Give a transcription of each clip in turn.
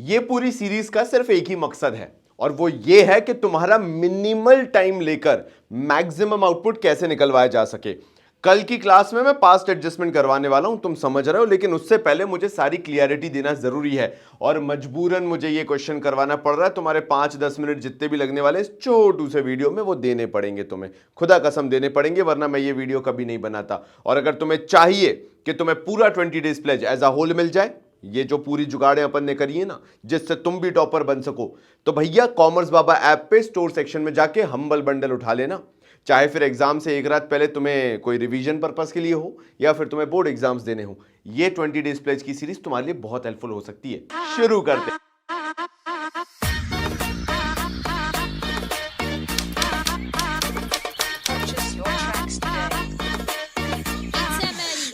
ये पूरी सीरीज का सिर्फ एक ही मकसद है और वो ये है कि तुम्हारा मिनिमल टाइम लेकर मैक्सिमम आउटपुट कैसे निकलवाया जा सके। कल की क्लास में मैं पास्ट एडजस्टमेंट करवाने वाला हूं, तुम समझ रहे हो, लेकिन उससे पहले मुझे सारी क्लियरिटी देना जरूरी है और मजबूरन मुझे ये क्वेश्चन करवाना पड़ रहा है। तुम्हारे 5-10 मिनट जितने भी लगने वाले इस छोटू से वीडियो में वो देने पड़ेंगे, तुम्हें खुदा कसम देने पड़ेंगे, वरना मैं ये वीडियो कभी नहीं बनाता। और अगर तुम्हें चाहिए कि तुम्हें पूरा 20 days plays as a whole मिल जाए, ये जो पूरी जुगाड़ें अपन ने करी है ना, जिससे तुम भी टॉपर बन सको, तो भैया कॉमर्स बाबा ऐप पे स्टोर सेक्शन में जाके हम्बल बंडल उठा लेना। चाहे फिर एग्जाम से एक रात पहले तुम्हें कोई रिवीजन पर्पस के लिए हो या फिर तुम्हें बोर्ड एग्जाम्स देने हो, ये 20 डेज प्लेज की सीरीज तुम्हारे लिए बहुत हेल्पफुल हो सकती है। शुरू करते।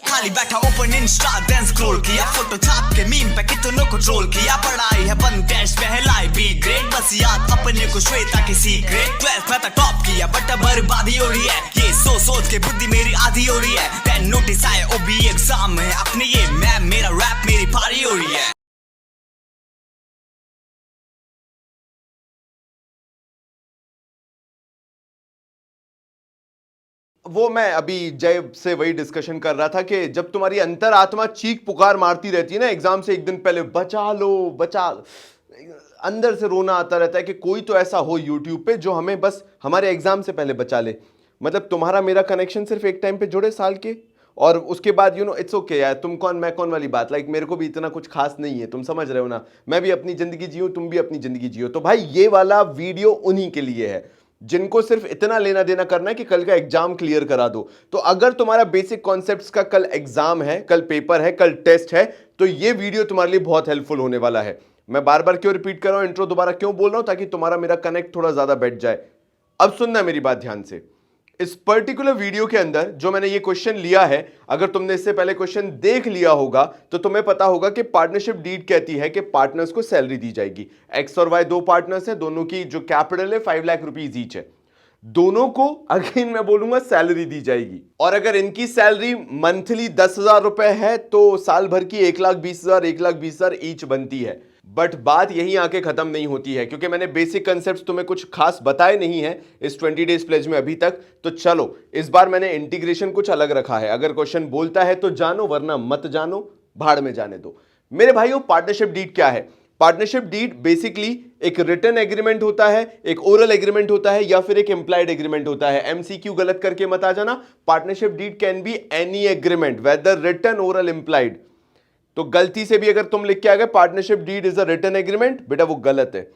खाली बैठा ओपन इंस्टा देन स्क्रॉल किया, फोटो छाप के मीम पे कितनों को ट्रोल किया। पढ़ाई है बंद टेस्ट पहलाई बी ग्रेड, बस याद अपने को श्वेता के सीक्रेट। 12th में तो टॉप किया बट बर्बादी हो रही है, ये सोच के बुद्धि मेरी आधी हो रही है। 10 नोटिस आए ओबी एग्जाम में अपने, ये मैम मेरा रैप मेरी पारी हो रही है। वो मैं अभी जय से वही डिस्कशन कर रहा था कि जब तुम्हारी अंतरात्मा चीख पुकार मारती रहती है ना एग्जाम से एक दिन पहले, बचा लो बचा, अंदर से रोना आता रहता है कि कोई तो ऐसा हो यूट्यूब पे जो हमें बस हमारे एग्जाम से पहले बचा ले। मतलब तुम्हारा मेरा कनेक्शन सिर्फ एक टाइम पे जुड़े साल के, और उसके बाद इट्स ओके यार, तुम कौन मैं कौन वाली बात, लाइक मेरे को भी इतना कुछ खास नहीं है, तुम समझ रहे हो ना। मैं भी अपनी जिंदगी जियो, तुम भी अपनी जिंदगी जियो। तो भाई ये वाला वीडियो उन्हीं के लिए है जिनको सिर्फ इतना लेना देना करना है कि कल का एग्जाम क्लियर करा दो। तो अगर तुम्हारा बेसिक कॉन्सेप्ट्स का कल एग्जाम है, कल पेपर है, कल टेस्ट है, तो ये वीडियो तुम्हारे लिए बहुत हेल्पफुल होने वाला है। मैं बार बार क्यों रिपीट कर रहा हूं, इंट्रो दोबारा क्यों बोल रहा हूं, ताकि तुम्हारा मेरा कनेक्ट थोड़ा ज्यादा बैठ जाए। अब सुनना मेरी बात ध्यान से। इस पर्टिकुलर वीडियो के अंदर जो मैंने ये क्वेश्चन लिया है, अगर तुमने इससे पहले क्वेश्चन देख लिया होगा तो तुम्हें पता होगा कि पार्टनरशिप डीड कहती है कि पार्टनर्स को सैलरी दी जाएगी। एक्स और वाई दो पार्टनर्स हैं, दोनों की जो कैपिटल है 5 लाख रुपीज ईच है। दोनों को अगेन मैं बोलूंगा सैलरी दी जाएगी, और अगर इनकी सैलरी मंथली 10,000 रुपए है तो साल भर की 1,20,000 ईच बनती है। बट बात यहीं आके खत्म नहीं होती है, क्योंकि मैंने बेसिक कंसेप्ट्स तुम्हें कुछ खास बताए नहीं है इस 20 डेज प्लेज में अभी तक। तो चलो इस बार मैंने इंटीग्रेशन कुछ अलग रखा है। अगर क्वेश्चन बोलता है तो जानो, वरना मत जानो, भाड़ में जाने दो। मेरे भाइयों, पार्टनरशिप डीड क्या है? पार्टनरशिप डीड बेसिकली एक रिटन एग्रीमेंट होता है, एक ओरल एग्रीमेंट होता है, या फिर एक इंप्लाइड एग्रीमेंट होता है। एमसीक्यू गलत करके मत आ जाना। Partnership deed can be any agreement whether written oral implied. तो गलती से भी अगर तुम लिख के आ गए partnership deed is a written agreement, बेटा वो गलत है।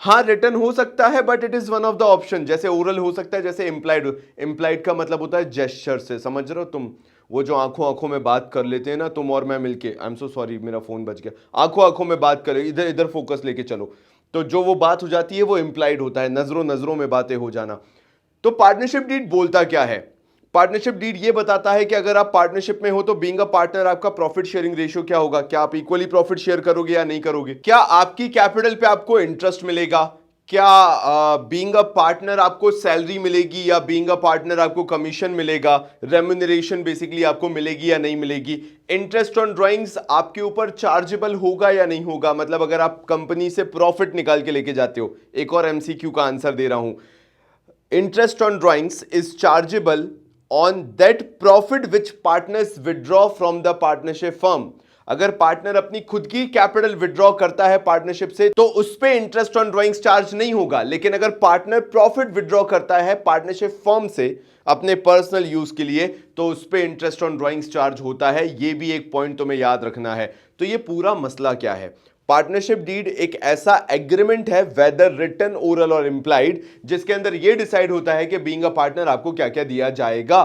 हाँ रिटन हो सकता है but it is one of the option. जैसे ओरल हो सकता है, जैसे इंप्लाइड। इंप्लाइड का मतलब होता है जेस्चर से, समझ रहे हो तुम, वो जो आंखों आंखों में बात कर लेते हैं ना तुम और मैं मिलके। आई एम सो सॉरी, मेरा फोन बज गया। आंखों आंखों में बात करे, इधर इधर फोकस लेके चलो, तो जो वो बात हो जाती है वो इंप्लाइड होता है, नजरों नजरों में बातें हो जाना। तो पार्टनरशिप डीड बोलता क्या है? पार्टनरशिप डीड ये बताता है कि अगर आप पार्टनरशिप में हो तो बीइंग अ पार्टनर आपका प्रॉफिट शेयरिंग रेशियो क्या होगा। क्या आप इक्वली प्रॉफिट शेयर करोगे या नहीं करोगे? क्या आपकी कैपिटल पे आपको इंटरेस्ट मिलेगा? क्या बीइंग अ पार्टनर आपको सैलरी मिलेगी, या बीइंग अ पार्टनर आपको कमीशन मिलेगा, रेम्यूनरेशन बेसिकली आपको मिलेगी या नहीं मिलेगी? इंटरेस्ट ऑन ड्राइंग्स आपके ऊपर चार्जेबल होगा या नहीं होगा, मतलब अगर आप कंपनी से प्रॉफिट निकाल के लेके जाते हो। एक और एमसीक्यू का आंसर दे रहा हूं, interest on drawings is chargeable on that profit which partners withdraw from the partnership firm। अगर पार्टनर अपनी खुद की कैपिटल विड्रॉ करता है पार्टनरशिप से तो उस पे इंटरेस्ट ऑन ड्राइंग्स चार्ज नहीं होगा। लेकिन अगर पार्टनर प्रॉफिट विड्रॉ करता है पार्टनरशिप फर्म से अपने पर्सनल यूज के लिए, तो उस पे इंटरेस्ट ऑन ड्राइंग्स चार्ज होता है। ये भी एक पॉइंट तुम्हें याद रखना है। तो ये पूरा मसला क्या है? पार्टनरशिप डीड एक ऐसा एग्रीमेंट है, वेदर रिटन ओरल और इंप्लाइड, जिसके अंदर यह डिसाइड होता है कि बीइंग अ पार्टनर आपको क्या क्या दिया जाएगा।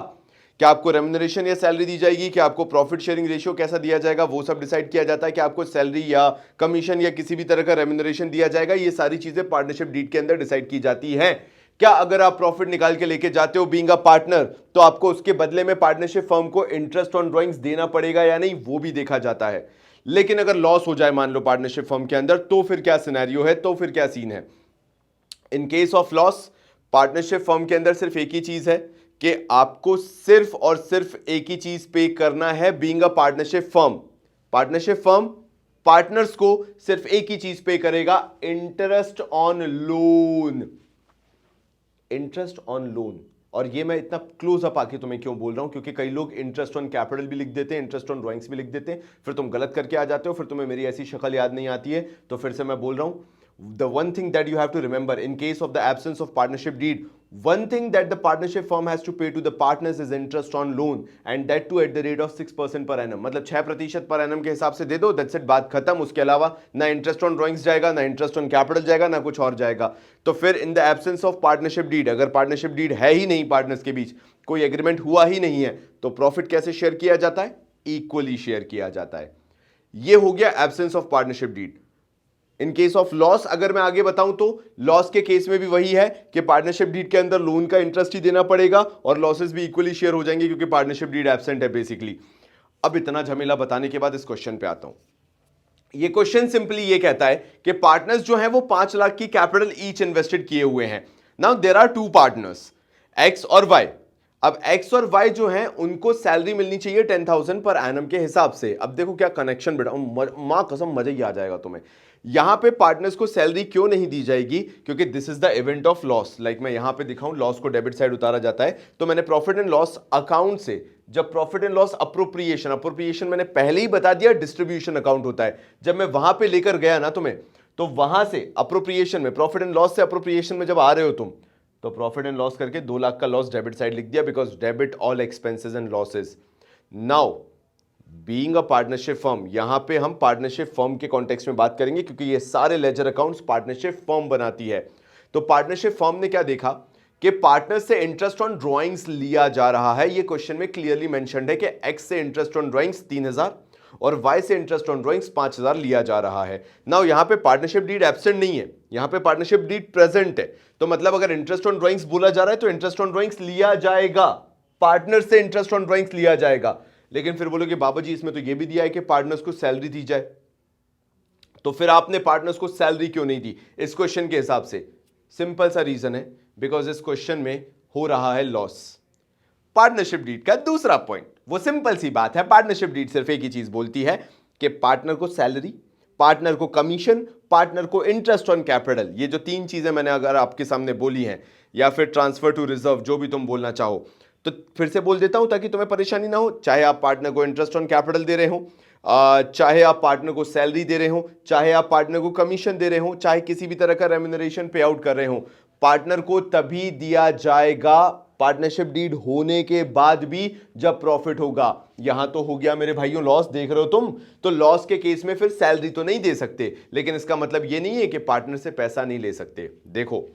क्या आपको रेम्यूनरेशन या सैलरी दी जाएगी, क्या आपको प्रॉफिट शेयरिंग रेशियो कैसा दिया जाएगा, वो सब डिसाइड किया जाता है। कि आपको सैलरी या कमीशन या किसी भी तरह का रेम्यूनरेशन दिया जाएगा, ये सारी चीजें पार्टनरशिप डीड के अंदर डिसाइड की जाती हैं। क्या अगर आप प्रॉफिट निकाल के लेके जाते हो बीइंग अ पार्टनर, तो आपको उसके बदले में पार्टनरशिप फर्म को इंटरेस्ट ऑन ड्राइंग्स देना पड़ेगा या नहीं, वो भी देखा जाता है। लेकिन अगर लॉस हो जाए मान लो पार्टनरशिप फर्म के अंदर, तो फिर क्या सिनेरियो है, तो फिर क्या सीन है? इन case of loss, partnership firm के अंदर सिर्फ एक ही चीज है कि आपको सिर्फ और सिर्फ एक ही चीज पे करना है being a partnership firm. Partnership firm partners को सिर्फ एक ही चीज पे करेगा, interest on loan. Interest on loan. और ये मैं इतना क्लोज अप आके तुम्हें क्यों बोल रहा हूं, क्योंकि कई लोग इंटरेस्ट ऑन कैपिटल भी लिख देते हैं, इंटरेस्ट ऑन ड्राइंग्स भी लिख देते हैं, फिर तुम गलत करके आ जाते हो, फिर तुम्हें मेरी ऐसी शक्ल याद नहीं आती है। तो फिर से मैं बोल रहा हूं, the one thing that you have to remember in case of the absence of partnership deed, one thing that the partnership firm has to pay to the partners is interest on loan, and that too at the rate of 6% per annum। मतलब 6% पर annum के हिसाब से दे दो, that's it, बात खत्म। उसके अलावा ना इंटरेस्ट ऑन ड्राइंग्स जाएगा, ना इंटरेस्ट ऑन कैपिटल जाएगा, ना कुछ और जाएगा। तो फिर in the absence of partnership deed, अगर पार्टनरशिप डीड है ही नहीं, पार्टनर्स के बीच कोई एग्रीमेंट हुआ ही नहीं है, तो प्रॉफिट कैसे शेयर किया जाता है? इक्वली शेयर किया जाता है। ये हो गया absence of partnership deed. In case of loss अगर मैं आगे बताऊं तो लॉस के केस में भी वही है कि पार्टनरशिप डीड के अंदर लोन का इंटरेस्ट ही देना पड़ेगा और लॉसेस भी इक्वली शेयर हो जाएंगे, क्योंकि पार्टनरशिप डीड एब्सेंट है बेसिकली। अब इतना झमेला बताने के बाद इस क्वेश्चन पे आता हूं। ये क्वेश्चन सिंपली ये कहता है कि पार्टनर्स जो हैं वो 5 लाख की कैपिटल ईच इन्वेस्टेड किए हुए हैं। Now there are 2 partners, X और वाई। अब एक्स और वाई जो हैं उनको सैलरी मिलनी चाहिए 10,000 पर एनम के हिसाब से। अब देखो क्या कनेक्शन बेटा, मां कसम मजा ही आ जाएगा तुम्हें। यहां पे पार्टनर्स को सैलरी क्यों नहीं दी जाएगी? क्योंकि this is the event of loss. Like मैं यहां पे दिखाऊं, लॉस को डेबिट साइड उतारा जाता है, तो मैंने प्रॉफिट एंड लॉस अकाउंट से, जब प्रॉफिट एंड लॉस अप्रोप्रिएशन मैंने पहले ही बता दिया डिस्ट्रीब्यूशन अकाउंट होता है, जब मैं वहां पे लेकर गया ना तुम्हें, तो वहां से अप्रोप्रिएशन में, प्रॉफिट एंड लॉस से अप्रोप्रिएशन में जब आ रहे हो तुम, तो प्रॉफिट एंड लॉस करके 2 लाख का लॉस डेबिट साइड लिख दिया, because debit all expenses and losses. Now being a partnership firm, यहां पे हम पार्टनरशिप फर्म के कॉन्टेक्स्ट में बात करेंगे, क्योंकि ये सारे लेजर अकाउंट्स पार्टनरशिप फर्म बनाती है। तो पार्टनरशिप फर्म ने क्या देखा कि पार्टनर से इंटरेस्ट ऑन ड्राइंग्स लिया जा रहा है। ये क्वेश्चन में क्लियरली मेंशन्ड है कि एक्स से इंटरेस्ट ऑन ड्राइंग्स 3,000 और वाई से इंटरेस्ट ऑन ड्राइंग्स 5,000 लिया जा रहा है। नाउ यहां पे पार्टनरशिप डीड एब्सेंट नहीं है, यहां पे पार्टनरशिप डीड प्रेजेंट है। तो मतलब अगर इंटरेस्ट ऑन ड्राइंग्स बोला जा रहा है तो इंटरेस्ट ऑन ड्राइंग्स लिया जाएगा, पार्टनर से इंटरेस्ट ऑन ड्राइंग्स लिया जाएगा। लेकिन फिर बोलोगे बाबा जी इसमें तो ये भी दिया है कि पार्टनर्स को सैलरी दी जाए, तो फिर आपने पार्टनर्स को सैलरी क्यों नहीं दी इस क्वेश्चन के हिसाब से? सिंपल सा रीजन है, बिकॉज इस क्वेश्चन में हो रहा है लॉस। पार्टनरशिप डीड का दूसरा पॉइंट, वो सिंपल सी बात है, पार्टनरशिप डीड सिर्फ एक ही चीज बोलती है कि पार्टनर को सैलरी, पार्टनर को कमीशन, पार्टनर को इंटरेस्ट ऑन कैपिटल, ये जो 3 चीजें मैंने अगर आपके सामने बोली हैं, या फिर ट्रांसफर टू रिजर्व, जो भी तुम बोलना चाहो, तो फिर से बोल देता हूं ताकि तुम्हें परेशानी ना हो। चाहे आप पार्टनर को इंटरेस्ट ऑन कैपिटल दे रहे हो, चाहे आप पार्टनर को सैलरी दे रहे हो, चाहे आप पार्टनर को कमीशन दे रहे हो, चाहे किसी भी तरह का रेम्यूनरेशन पे आउट कर रहे हो, पार्टनर को तभी दिया जाएगा पार्टनरशिप डीड होने के बाद भी जब प्रॉफिट होगा। यहां तो हो गया मेरे भाइयों लॉस, देख रहे हो तुम, तो लॉस के केस में फिर सैलरी तो नहीं दे सकते, लेकिन इसका मतलब यह नहीं है कि पार्टनर से पैसा नहीं ले सकते। देखो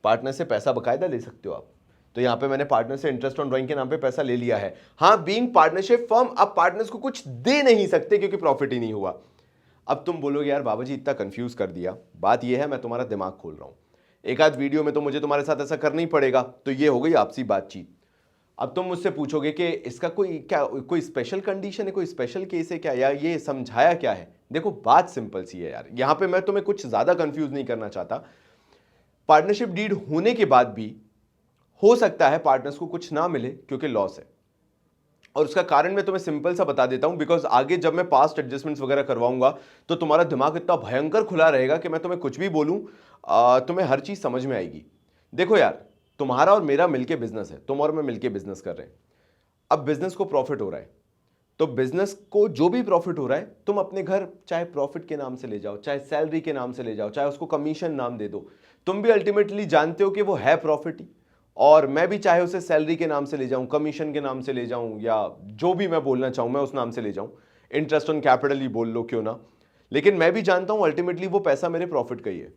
पार्टनर से पैसा बकायदा ले सकते हो आप। तो यहां पे मैंने पार्टनर से इंटरेस्ट ऑन ड्राइंग के नाम पे पैसा ले लिया है। हां, बीइंग पार्टनरशिप फर्म आप पार्टनर्स को कुछ दे नहीं सकते क्योंकि प्रॉफिट ही नहीं हुआ। अब तुम बोलोगे यार बाबा जी इतना कंफ्यूज कर दिया। बात यह है मैं तुम्हारा दिमाग खोल रहा हूं, एक आध वीडियो में तो मुझे तुम्हारे साथ ऐसा करना ही पड़ेगा, तो ये हो गई आपसी बातचीत। अब तुम मुझसे पूछोगे कि इसका कोई स्पेशल कंडीशन है, कोई स्पेशल केस है क्या, या ये समझाया क्या है? देखो बात सिंपल सी है यार, यहां पे मैं तुम्हें कुछ ज्यादा कंफ्यूज नहीं करना चाहता। पार्टनरशिप डीड होने के बाद भी हो सकता है पार्टनर्स को कुछ ना मिले क्योंकि लॉस है, और उसका कारण मैं तुम्हें सिंपल सा बता देता हूं, बिकॉज आगे जब मैं पास्ट एडजस्टमेंट्स वगैरह करवाऊंगा तो तुम्हारा दिमाग इतना भयंकर खुला रहेगा कि मैं तुम्हें कुछ भी बोलूं तुम्हें हर चीज समझ में आएगी। देखो यार, तुम्हारा और मेरा मिलके बिजनेस है, तुम और मैं मिलके बिजनेस कर रहे हैं। अब बिजनेस को प्रॉफिट हो रहा है, तो बिजनेस को जो भी प्रॉफिट हो रहा है तुम अपने घर चाहे प्रॉफिट के नाम से ले जाओ, चाहे सैलरी के नाम से ले जाओ, चाहे उसको कमीशन नाम दे दो, तुम भी अल्टीमेटली जानते हो कि वो है प्रॉफिट ही। और मैं भी चाहे उसे सैलरी के नाम से ले जाऊं, कमीशन के नाम से ले जाऊं, या जो भी मैं बोलना चाहूं मैं उस नाम से ले जाऊं, इंटरेस्ट ऑन कैपिटल ही बोल लो क्यों ना, लेकिन मैं भी जानता हूं अल्टीमेटली वो पैसा मेरे प्रॉफिट का ही है।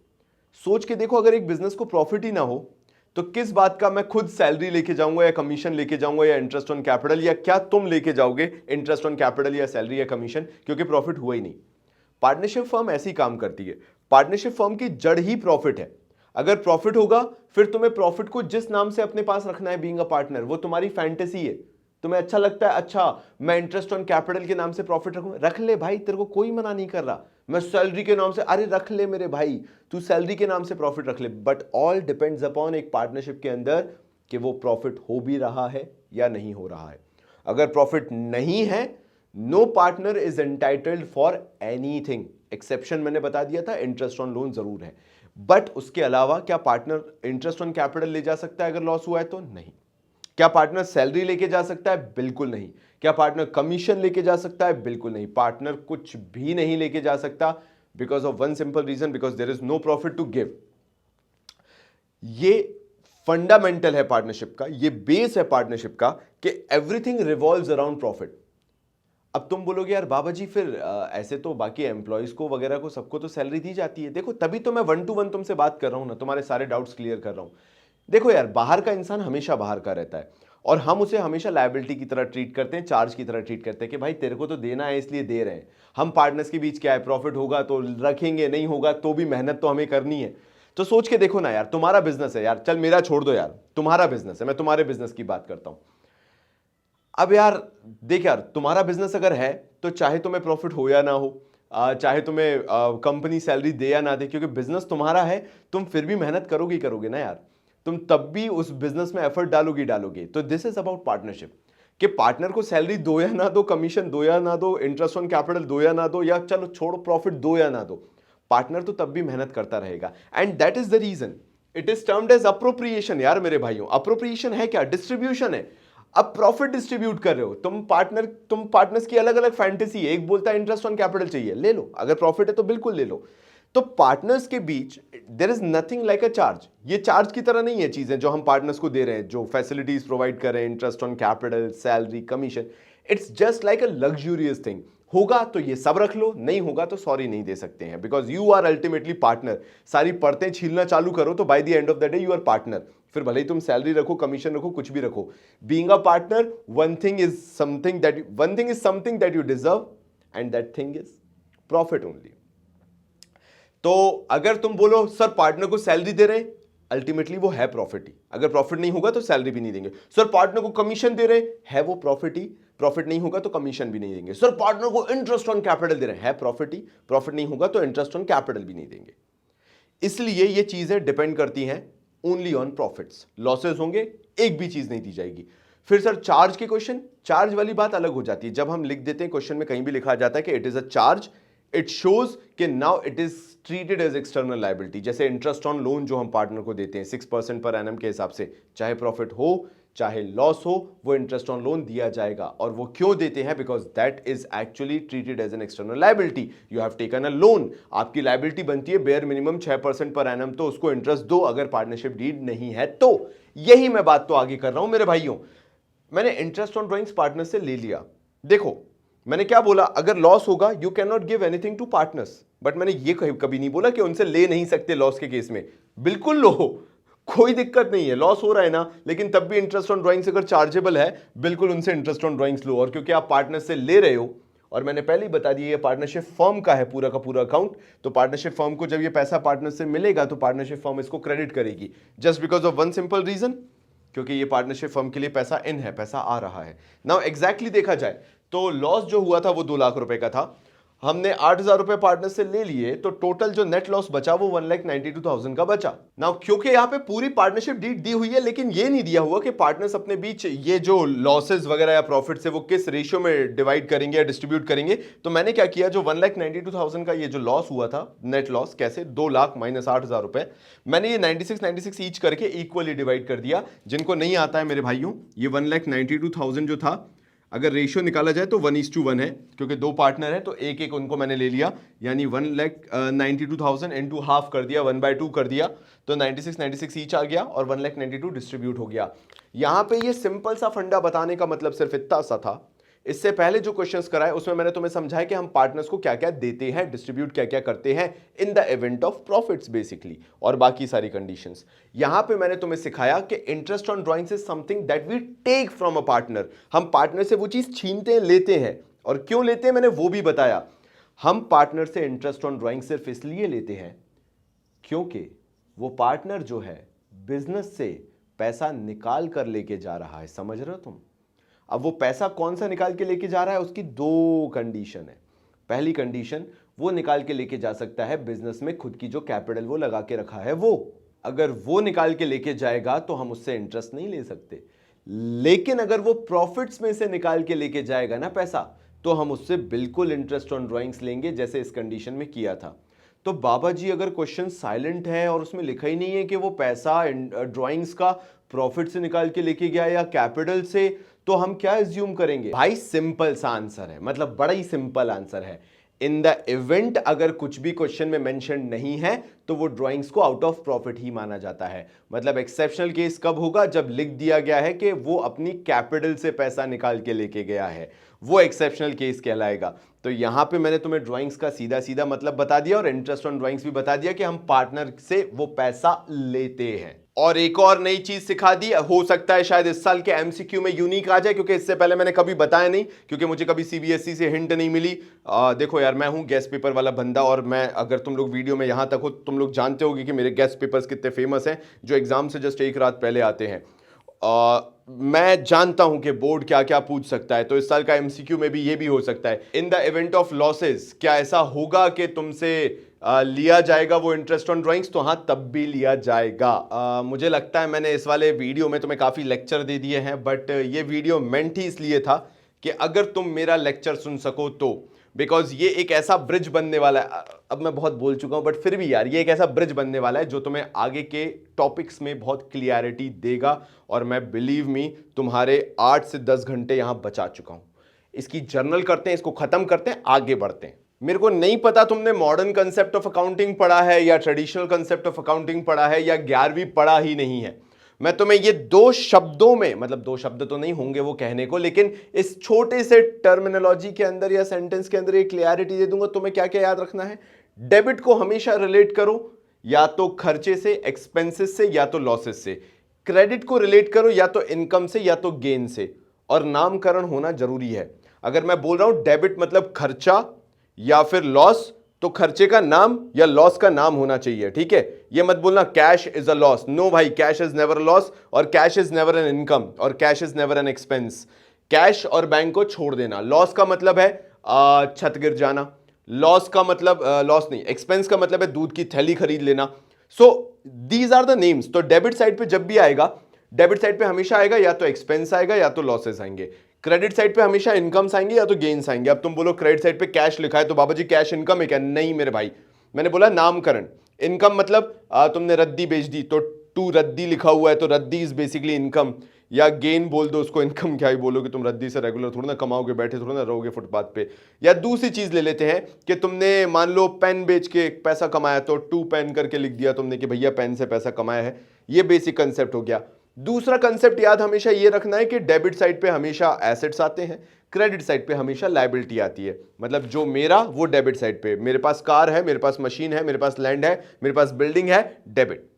सोच के देखो, अगर एक बिजनेस को प्रॉफिट ही ना हो तो किस बात का मैं खुद सैलरी लेके जाऊंगा या कमीशन लेके जाऊंगा या इंटरेस्ट ऑन कैपिटल, या क्या तुम लेके जाओगे इंटरेस्ट ऑन कैपिटल या सैलरी या कमीशन, क्योंकि प्रॉफिट हुआ ही नहीं। पार्टनरशिप फर्म ऐसी काम करती है, पार्टनरशिप फर्म की जड़ ही प्रॉफिट है। अगर प्रॉफिट होगा फिर तुम्हें प्रॉफिट को जिस नाम से अपने पास रखना है बीइंग अ पार्टनर, वो तुम्हारी फैंटेसी है। तुम्हें अच्छा लगता है, अच्छा मैं इंटरेस्ट ऑन कैपिटल के नाम से प्रॉफिट रखूं, रख ले भाई, तेरे को कोई मना नहीं कर रहा। मैं सैलरी के नाम से, अरे रख ले मेरे भाई, तू सैलरी के नाम से प्रॉफिट रख ले, बट ऑल डिपेंड्स अपॉन एक पार्टनरशिप के अंदर कि वो प्रॉफिट हो भी रहा है या नहीं हो रहा है। अगर प्रॉफिट नहीं है no partner is entitled for anything. Exception मैंने बता दिया था, इंटरेस्ट ऑन लोन जरूर है, बट उसके अलावा क्या पार्टनर इंटरेस्ट ऑन कैपिटल ले जा सकता है अगर लॉस हुआ है तो? नहीं। क्या पार्टनर सैलरी लेके जा सकता है? बिल्कुल नहीं। क्या पार्टनर कमीशन लेके जा सकता है? बिल्कुल नहीं। पार्टनर कुछ भी नहीं लेके जा सकता, because of one simple reason, because there is no profit to give. ये फंडामेंटल है पार्टनरशिप का, ये बेस है पार्टनरशिप का कि एवरीथिंग रिवॉल्व्स अराउंड प्रॉफिट। अब तुम बोलोगे यार बाबा जी फिर ऐसे तो बाकी एम्प्लॉयज को वगैरह को सबको तो सैलरी दी जाती है। देखो तभी तो मैं 1 to 1 तुमसे बात कर रहा हूं ना, तुम्हारे सारे डाउट्स क्लियर कर रहा हूं। देखो यार, बाहर का इंसान हमेशा बाहर का रहता है और हम उसे हमेशा लायबिलिटी की तरह ट्रीट करते हैं, चार्ज की तरह ट्रीट करते हैं कि भाई तेरे को तो देना है इसलिए दे रहे हैं। हम पार्टनर्स के बीच क्या है, प्रॉफिट होगा तो रखेंगे, नहीं होगा तो भी मेहनत तो हमें करनी है। तो सोच के देखो ना यार, तुम्हारा बिजनेस है यार, चल मेरा छोड़ दो यार, तुम्हारा बिजनेस है, मैं तुम्हारे बिजनेस की बात करता हूं। अब यार देख यार, तुम्हारा बिजनेस अगर है तो चाहे तुम्हें प्रॉफिट हो या ना हो, चाहे तुम्हें कंपनी सैलरी दे या ना दे, क्योंकि बिजनेस तुम्हारा है, तुम फिर भी मेहनत करोगे करोगे ना यार, तुम तब भी उस बिजनेस में एफर्ट डालोगे। तो दिस इज अबाउट पार्टनरशिप, कि पार्टनर को सैलरी दो या ना दो, कमीशन दो या ना दो, इंटरेस्ट ऑन कैपिटल दो या ना दो, या चलो छोड़ो प्रॉफिट दो या ना दो, पार्टनर तो तब भी मेहनत करता रहेगा। And that is the reason it is termed as appropriation. यार मेरे भाइयों, अप्रोप्रिएशन है क्या? डिस्ट्रीब्यूशन है। अब प्रॉफिट डिस्ट्रीब्यूट कर रहे हो तुम पार्टनर्स की अलग अलग फैंटेसी है। एक बोलता है इंटरेस्ट ऑन कैपिटल चाहिए, ले लो, अगर प्रॉफिट है तो बिल्कुल ले लो। तो पार्टनर्स के बीच there is nothing like a charge. ये चार्ज की तरह नहीं है चीजें जो हम पार्टनर्स को दे रहे हैं, जो फैसिलिटीज प्रोवाइड कर रहे हैं, interest on capital, salary, commission. It's just like a luxurious thing. होगा तो ये सब रख लो, नहीं होगा तो सॉरी नहीं दे सकते हैं, because you are ultimately partner. सारी परतें छीलना चालू करो तो by the end of the day you are partner. फिर भले ही तुम सैलरी रखो, कमीशन रखो, कुछ भी रखो, being a partner one thing is something that you deserve, and that thing is profit only. तो अगर तुम बोलो सर पार्टनर को सैलरी दे रहे, अल्टीमेटली वो है प्रॉफिट ही, अगर प्रॉफिट नहीं होगा तो सैलरी भी नहीं देंगे। सर पार्टनर को कमीशन दे रहे, है वो प्रॉफिट ही, प्रॉफिट नहीं होगा तो कमीशन भी नहीं देंगे। सर पार्टनर को इंटरेस्ट ऑन कैपिटल दे रहे हैं, है प्रॉफिट ही, प्रॉफिट नहीं होगा तो इंटरेस्ट ऑन कैपिटल भी नहीं देंगे। इसलिए ये चीजें डिपेंड करती हैं ओनली ऑन प्रॉफिट्स। लॉसेस होंगे, एक भी चीज नहीं दी जाएगी। फिर सर चार्ज के क्वेश्चन, चार्ज वाली बात अलग हो जाती है। जब हम लिख देते हैं क्वेश्चन में कहीं भी लिखा जाता है कि it is a charge, it shows कि now it is treated as external liability. जैसे इंटरेस्ट ऑन लोन जो हम पार्टनर को देते हैं 6% पर एनम के हिसाब से, चाहे प्रॉफिट हो चाहे लॉस हो, वो इंटरेस्ट ऑन लोन दिया जाएगा। और वो क्यों देते हैं? Because that is actually treated as an external liability. You have taken a loan, आपकी लायबिलिटी बनती है बेयर मिनिमम 6% पर एनम, तो उसको इंटरेस्ट दो अगर पार्टनरशिप डीड नहीं है तो। यही मैं बात तो आगे कर रहा हूं मेरे भाइयों। मैंने इंटरेस्ट ऑन ड्रॉइंग्स पार्टनर से ले लिया। देखो मैंने क्या बोला, अगर लॉस होगा you can not give anything to partners, but मैंने ये कभी नहीं बोला कि उनसे ले नहीं सकते लॉस के केस में। बिल्कुल लो, कोई दिक्कत नहीं है, लॉस हो रहा है ना, लेकिन तब भी इंटरेस्ट ऑन ड्रॉइंग्स अगर चार्जेबल है, बिल्कुल उनसे इंटरेस्ट ऑन ड्रॉइंग्स लो। और क्योंकि आप पार्टनर से ले रहे हो, और मैंने पहले ही बता दिया ये पार्टनरशिप फर्म का है पूरा का पूरा अकाउंट, तो पार्टनरशिप फर्म को जब ये पैसा पार्टनर से मिलेगा तो पार्टनरशिप फर्म इसको क्रेडिट करेगी, just because of one simple reason, क्योंकि ये पार्टनरशिप फर्म के लिए पैसा इन है, पैसा आ रहा है। नाउ एग्जैक्टली देखा जाए तो लॉस जो हुआ था वो 2 लाख रुपए का था, हमने 8,000 रुपए पार्टनर से ले लिए, तो टोटल जो नेट लॉस बचा वो 1,92,000 का बचा। नाउ क्योंकि यहाँ पे पूरी पार्टनरशिप डीड दी हुई है, लेकिन ये नहीं दिया हुआ कि पार्टनर्स अपने बीच ये जो लॉसेस वगैरह या प्रॉफिट से वो किस रेशियो में डिवाइड करेंगे या डिस्ट्रीब्यूट करेंगे। तो मैंने क्या किया, जो 1,92,000 का ये जो लॉस हुआ था, नेट लॉस, कैसे 2 लाख माइनस 8,000 रुपए, मैंने ये 96 ईच करके इक्वली डिवाइड कर दिया। जिनको नहीं आता है मेरे भाइयों, ये 1,92,000 जो था, अगर रेशियो निकाला जाए तो 1:1 है, क्योंकि 2 पार्टनर है तो एक एक उनको मैंने ले लिया, यानी 1,92,000 इंटू हाफ कर दिया, 1/2 कर दिया, तो 96 ईच आ गया और 1,92,000 डिस्ट्रीब्यूट हो गया। यहां पे ये सिंपल सा फंडा बताने का मतलब सिर्फ इतना सा था। इससे पहले जो क्वेश्चंस कराए उसमें मैंने तुम्हें समझाया कि हम पार्टनर्स को क्या क्या देते हैं, डिस्ट्रीब्यूट क्या क्या करते हैं in the event of profits basically, और बाकी सारी कंडीशंस। यहां पे मैंने तुम्हें सिखाया कि interest on drawings is something that we take from a partner. हम पार्टनर से वो चीज छीनते हैं, लेते हैं, और क्यों लेते हैं मैंने वो भी बताया। हम पार्टनर से इंटरेस्ट ऑन ड्रॉइंग सिर्फ इसलिए लेते हैं क्योंकि वो पार्टनर जो है बिजनेस से पैसा निकाल कर लेके जा रहा है। समझ रहे हो तुम? अब वो पैसा कौन सा निकाल के लेके जा रहा है, उसकी 2 कंडीशन है। पहली कंडीशन, वो निकाल के लेके जा सकता है बिजनेस में खुद की जो कैपिटल वो लगा के रखा है, वो अगर वो निकाल के लेके जाएगा तो हम उससे इंटरेस्ट नहीं ले सकते। लेकिन अगर वो प्रॉफिट्स में से निकाल के लेके जाएगा ना पैसा, तो हम उससे बिल्कुल इंटरेस्ट ऑन ड्राइंग्स लेंगे जैसे इस कंडीशन में किया था। तो बाबा जी अगर क्वेश्चन साइलेंट है और उसमें लिखा ही नहीं है कि वो पैसा ड्राइंग्स का प्रॉफिट से निकाल के लेके गया या कैपिटल से, तो हम क्या एज्यूम करेंगे? भाई सिंपल सा आंसर है, मतलब बड़ा ही सिंपल आंसर है। इन द इवेंट अगर कुछ भी क्वेश्चन में मेंशन नहीं है तो वो ड्राइंग्स को आउट ऑफ प्रॉफिट ही माना जाता है। मतलब एक्सेप्शनल केस कब होगा? जब लिख दिया गया है कि वो अपनी कैपिटल से पैसा निकाल के लेके गया है, वो एक्सेप्शनल केस कहलाएगा। तो यहां पे मैंने तुम्हें ड्राइंग्स का सीधा सीधा मतलब बता दिया और इंटरेस्ट ऑन ड्राइंग्स भी बता दिया कि हम पार्टनर से वो पैसा लेते हैं। और एक और नई चीज सिखा दी, हो सकता है शायद इस साल के एमसीक्यू में यूनिक आ जाए, क्योंकि इससे पहले मैंने कभी बताया नहीं, क्योंकि मुझे कभी सीबीएसई से हिंट नहीं मिली। देखो यार, मैं हूं गेस्ट पेपर वाला बंदा, और मैं, अगर तुम लोग वीडियो में यहां तक हो, तुम लोग जानते होगे कि मेरे गेस्ट पेपर्स कितने फेमस हैं, जो एग्जाम से जस्ट एक रात पहले आते हैं। मैं जानता हूं कि बोर्ड क्या क्या पूछ सकता है, तो इस साल का एमसीक्यू में भी ये भी हो सकता है। In the event of losses, क्या ऐसा होगा कि तुमसे लिया जाएगा वो इंटरेस्ट ऑन ड्राइंग्स? तो हाँ, तब भी लिया जाएगा। मुझे लगता है मैंने इस वाले वीडियो में तुम्हें काफ़ी लेक्चर दे दिए हैं, बट ये वीडियो मेंट ही इसलिए था कि अगर तुम मेरा लेक्चर सुन सको तो, बिकॉज ये एक ऐसा ब्रिज बनने वाला है। अब मैं बहुत बोल चुका हूं, बट फिर भी यार, ये एक ऐसा ब्रिज बनने वाला है जो तुम्हें आगे के टॉपिक्स में बहुत क्लियरिटी देगा, और मैं, बिलीव मी, तुम्हारे 8 से 10 घंटे यहां बचा चुका हूं। इसकी जर्नल करते हैं, इसको खत्म करते हैं, आगे बढ़ते हैं। मेरे को नहीं पता तुमने मॉडर्न कंसेप्ट ऑफ अकाउंटिंग पढ़ा है या ट्रेडिशनल कंसेप्ट ऑफ अकाउंटिंग पढ़ा है या 11वीं पढ़ा ही नहीं है। मैं तुम्हें ये 2 शब्दों में, मतलब 2 शब्द तो नहीं होंगे वो कहने को, लेकिन इस छोटे से टर्मिनोलॉजी के अंदर या सेंटेंस के अंदर एक क्लियरिटी दे दूंगा। तुम्हें क्या क्या याद रखना है? डेबिट को हमेशा रिलेट करो या तो खर्चे से, एक्सपेंसेस से, या तो लॉसेस से। क्रेडिट को रिलेट करो या तो इनकम से या तो गेन से, और नामकरण होना जरूरी है। अगर मैं बोल रहा हूं डेबिट मतलब खर्चा या फिर लॉस, तो खर्चे का नाम या लॉस का नाम होना चाहिए, ठीक है? ये मत बोलना cash is a loss. No भाई, cash is never a loss, और cash is never an income, और cash is never an expense. Cash और बैंक को छोड़ देना। लॉस का मतलब है छत गिर जाना। लॉस का मतलब लॉस नहीं, एक्सपेंस का मतलब है दूध की थैली खरीद लेना। So these are the names. तो डेबिट साइड पे जब भी आएगा, डेबिट साइड पे हमेशा आएगा या तो एक्सपेंस आएगा या तो लॉसेस आएंगे। क्रेडिट साइड पे हमेशा इनकम्स आएंगे या तो गेन्स आएंगे। अब तुम बोलो क्रेडिट साइड पे कैश लिखा है तो बाबा जी कैश इनकम है क्या? नहीं मेरे भाई, मैंने बोला नामकरण। इनकम मतलब तुमने रद्दी बेच दी तो टू रद्दी लिखा हुआ है तो रद्दी इज बेसिकली इनकम, या गेन बोल दो उसको, इनकम क्या ही बोलोगे, तुम रद्दी से रेगुलर थोड़ा ना कमाओगे, बैठे थोड़ा ना रहोगे फुटपाथ पे। या दूसरी चीज ले लेते हैं कि तुमने मान लो पेन बेच के पैसा कमाया तो टू पेन करके लिख दिया तुमने कि भैया पेन से पैसा कमाया है। ये बेसिक कंसेप्ट हो गया। दूसरा कंसेप्ट याद हमेशा ये रखना है कि डेबिट साइड पे हमेशा एसेट्स आते हैं, क्रेडिट साइड पे हमेशा लायबिलिटी आती है। मतलब जो मेरा वो डेबिट साइड पे, मेरे पास कार है, मेरे पास मशीन है, मेरे पास लैंड है, मेरे पास बिल्डिंग है, डेबिट।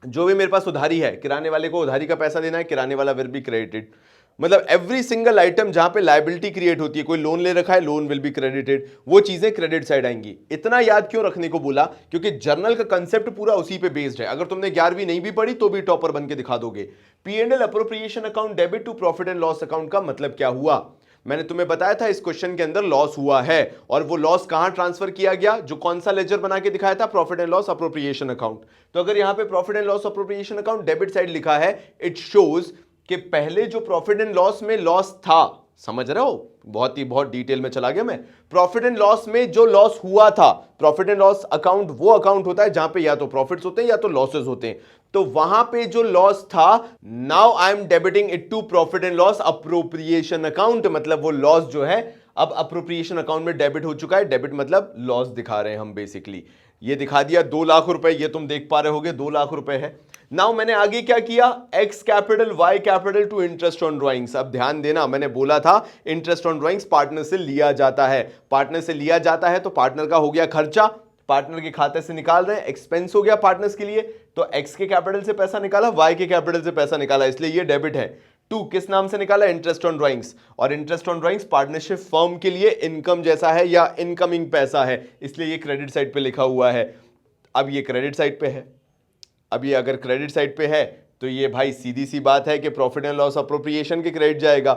जो भी मेरे पास उधारी है, किराने वाले को उधारी का पैसा देना है, किराने वाला विल बी क्रेडिटेड। मतलब एवरी सिंगल आइटम जहां पे लायबिलिटी क्रिएट होती है, कोई लोन ले रखा है, लोन विल बी क्रेडिटेड, वो चीजें क्रेडिट साइड आएंगी। इतना याद क्यों रखने को बोला? क्योंकि जर्नल का कंसेप्ट पूरा उसी पे बेस्ड है। अगर तुमने 11वीं नहीं भी पढ़ी तो भी टॉपर बन के दिखा दोगे। P&L appropriation account debit to profit and loss account का मतलब क्या हुआ? मैंने तुम्हें बताया था इस क्वेश्चन के अंदर लॉस हुआ है, और वो लॉस कहां ट्रांसफर किया गया? जो कौन सा लेजर बना के दिखाया था? Profit and loss appropriation account. तो अगर यहां पे profit and loss appropriation account debit side लिखा है, इट शोज कि पहले जो प्रॉफिट एंड लॉस में लॉस था, समझ रहे हो? बहुत डिटेल में चला गया मैं। प्रॉफिट एंड लॉस में जो लॉस हुआ था, प्रॉफिट एंड लॉस अकाउंट वो अकाउंट होता है जहां पे या तो प्रॉफिट्स होते हैं या तो लॉसेस होते हैं। तो वहां पे जो लॉस था, now I am debiting it to profit and loss appropriation account. मतलब वो लॉस जो है अब अप्रोप्रिएशन अकाउंट में डेबिट हो चुका है। डेबिट मतलब लॉस दिखा रहे हैं हम बेसिकली। ये दिखा दिया 2 लाख रुपए, ये तुम देख पा रहे होगे 2 लाख रुपए है। नाउ मैंने आगे क्या किया? X capital Y capital to interest on drawings. अब ध्यान देना, मैंने बोला था इंटरेस्ट ऑन ड्राइंग्स पार्टनर से लिया जाता है। पार्टनर से लिया जाता है तो पार्टनर का हो गया खर्चा, पार्टनर के खाते से निकाल रहे हैं, एक्सपेंस हो गया पार्टनर्स के लिए, तो एक्स के कैपिटल से पैसा निकाला, वाई के कैपिटल से पैसा निकाला, इसलिए ये डेबिट है। टू किस नाम से निकाला? Interest on drawings. और interest on drawings partnership firm के लिए इनकम जैसा है या इनकमिंग पैसा है, इसलिए ये क्रेडिट साइड पे लिखा हुआ है। अब ये क्रेडिट साइड पे है। अब ये अगर क्रेडिट साइड पे है तो ये भाई सीधी सी बात है कि प्रॉफिट एंड लॉस अप्रोप्रिएशन के क्रेडिट जाएगा।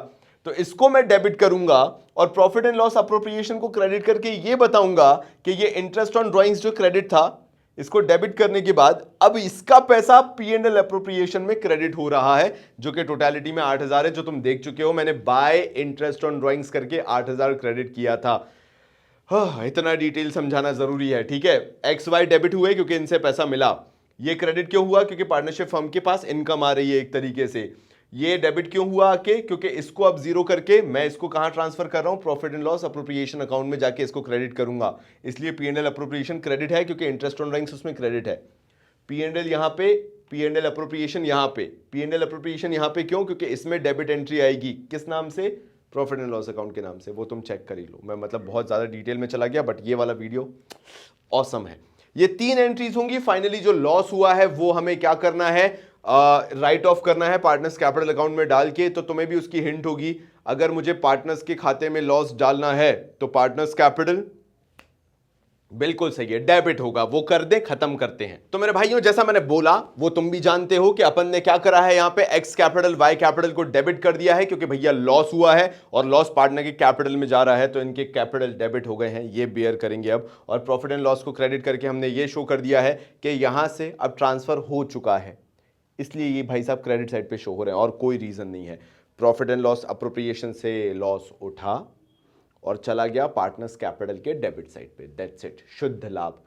तो इसको मैं डेबिट करूंगा और प्रॉफिट एंड लॉस अप्रोप्रिएशन को क्रेडिट करके ये बताऊंगा कि ये इंटरेस्ट ऑन ड्राइंग्स जो क्रेडिट था, इसको डेबिट करने के बाद अब इसका पैसा P&L अप्रोप्रिएशन में क्रेडिट हो रहा है, जो कि टोटलिटी में 8,000 है, जो तुम देख चुके हो। मैंने बाय इंटरेस्ट ऑन ड्राइंग्स करके 8,000 क्रेडिट किया था। इतना डिटेल समझाना जरूरी है, ठीक है। XY डेबिट हुए क्योंकि इनसे पैसा मिला। ये क्रेडिट क्यों हुआ? क्योंकि पार्टनरशिप फर्म के पास इनकम आ रही है एक तरीके से। ये डेबिट क्यों हुआ? क्योंकि इसको अब जीरो करके मैं इसको कहां ट्रांसफर कर रहा हूं? Profit and loss appropriation account में जाके इसको क्रेडिट करूंगा। इसलिए P&L अप्रोप्रिएशन क्रेडिट है, क्योंकि इंटरेस्ट ऑन ड्राइंग्स उसमें क्रेडिट है। P&L यहां पे, P&L अप्रोप्रिएशन यहां पे, P&L अप्रोप्रिएशन यहां पे क्यों? क्योंकि इसमें डेबिट एंट्री आएगी किस नाम से? प्रॉफिट एंड लॉस अकाउंट के नाम से। वो तुम चेक कर ही लो। मैं मतलब बहुत ज्यादा डिटेल में चला गया, बट ये वाला वीडियो ऑसम है। ये 3 एंट्रीज होंगी। फाइनली जो लॉस हुआ है वो हमें क्या करना है? राइट ऑफ करना है पार्टनर्स कैपिटल अकाउंट में डाल के। तो तुम्हें भी उसकी हिंट होगी, अगर मुझे पार्टनर्स के खाते में लॉस डालना है तो पार्टनर्स कैपिटल, बिल्कुल सही है, डेबिट होगा। वो कर दे, खत्म करते हैं। तो मेरे भाइयों, जैसा मैंने बोला वो तुम भी जानते हो कि अपन ने क्या करा है। यहां पे एक्स कैपिटल वाई कैपिटल को डेबिट कर दिया है, क्योंकि भैया लॉस हुआ है और लॉस पार्टनर के कैपिटल में जा रहा है, तो इनके कैपिटल डेबिट हो गए हैं। ये बेयर करेंगे अब। और प्रॉफिट एंड लॉस को क्रेडिट करके हमने ये शो कर दिया है कि यहां से अब ट्रांसफर हो चुका है, इसलिए ये भाई साहब क्रेडिट साइड पे शो हो रहे हैं, और कोई रीजन नहीं है। प्रॉफिट एंड लॉस अप्रोप्रिएशन से लॉस उठा और चला गया पार्टनर्स कैपिटल के डेबिट साइड पे। That's it. शुद्ध लाभ,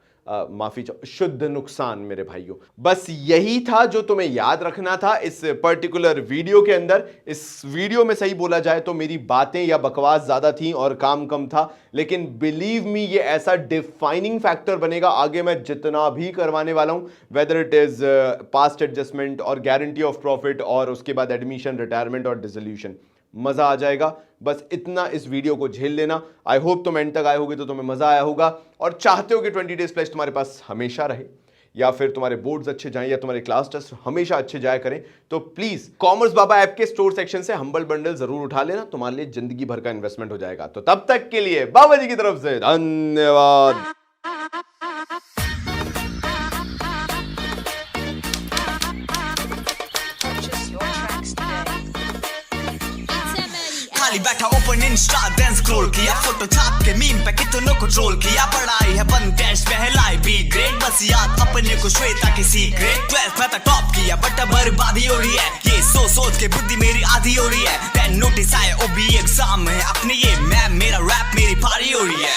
शुद्ध नुकसान मेरे भाइयों। बस यही था जो तुम्हें याद रखना था इस पर्टिकुलर वीडियो के अंदर। इस वीडियो में सही बोला जाए तो मेरी बातें या बकवास ज्यादा थी और काम कम था, लेकिन बिलीव मी ये ऐसा डिफाइनिंग फैक्टर बनेगा आगे मैं जितना भी करवाने वाला हूं, whether it is past adjustment और गारंटी ऑफ प्रॉफिट और उसके बाद एडमिशन, रिटायरमेंट और डिसोल्यूशन। मजा आ जाएगा। बस इतना इस वीडियो को झेल लेना। आई होप तुम एंड तक आए होगे तो तुम्हें मजा आया होगा और चाहते हो कि 20 डेज प्लस तुम्हारे पास हमेशा रहे, या फिर तुम्हारे बोर्ड्स अच्छे जाएं या तुम्हारे क्लास टेस्ट हमेशा अच्छे जाया करें, तो प्लीज कॉमर्स बाबा ऐप के स्टोर सेक्शन से हम्बल बंडल जरूर उठा लेना। तुम्हारे लिए जिंदगी भर का इन्वेस्टमेंट हो जाएगा। तो तब तक के लिए बाबा जी की तरफ से धन्यवाद। खाली बैठा ओपन इंस्टा देन स्क्रॉल किया, फोटो छाप के मीम पे कितनों को ट्रोल किया। पढ़ाई है बंद टेस्ट पहलाई बी ग्रेड, बस याद अपने को श्वेता के सीक्रेट। 12th में तक टॉप किया बट बर्बादी हो रही है, ये सोच के बुद्धि मेरी आधी हो रही है। 10 नोटिस आए ओबी एग्जाम में अपने, ये मैम मेरा रैप मेरी पारी हो रही है।